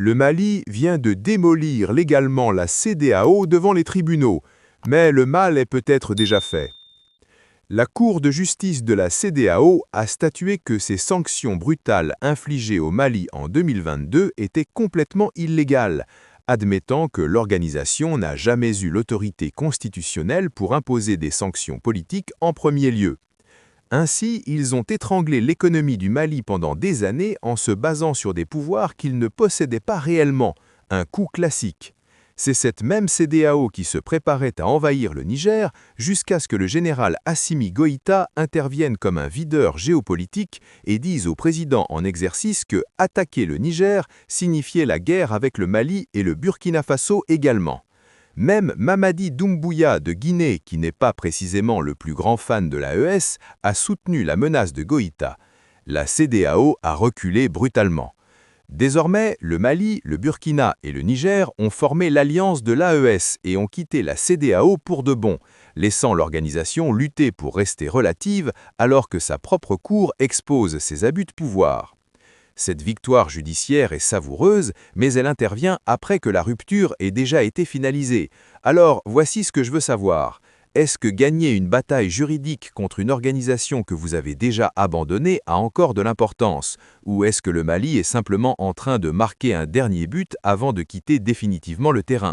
Le Mali vient de démolir légalement la CEDEAO devant les tribunaux, mais le mal est peut-être déjà fait. La Cour de justice de la CEDEAO a statué que ces sanctions brutales infligées au Mali en 2022 étaient complètement illégales, admettant que l'organisation n'a jamais eu l'autorité constitutionnelle pour imposer des sanctions politiques en premier lieu. Ainsi, ils ont étranglé l'économie du Mali pendant des années en se basant sur des pouvoirs qu'ils ne possédaient pas réellement, un coup classique. C'est cette même CEDEAO qui se préparait à envahir le Niger jusqu'à ce que le général Assimi Goïta intervienne comme un videur géopolitique et dise au président en exercice que attaquer le Niger signifiait la guerre avec le Mali et le Burkina Faso également. Même Mamadi Doumbouya de Guinée, qui n'est pas précisément le plus grand fan de l'AES, a soutenu la menace de Goïta. La CEDEAO a reculé brutalement. Désormais, le Mali, le Burkina et le Niger ont formé l'alliance de l'AES et ont quitté la CEDEAO pour de bon, laissant l'organisation lutter pour rester relative alors que sa propre cour expose ses abus de pouvoir. Cette victoire judiciaire est savoureuse, mais elle intervient après que la rupture ait déjà été finalisée. Alors, voici ce que je veux savoir. Est-ce que gagner une bataille juridique contre une organisation que vous avez déjà abandonnée a encore de l'importance? Ou est-ce que le Mali est simplement en train de marquer un dernier but avant de quitter définitivement le terrain?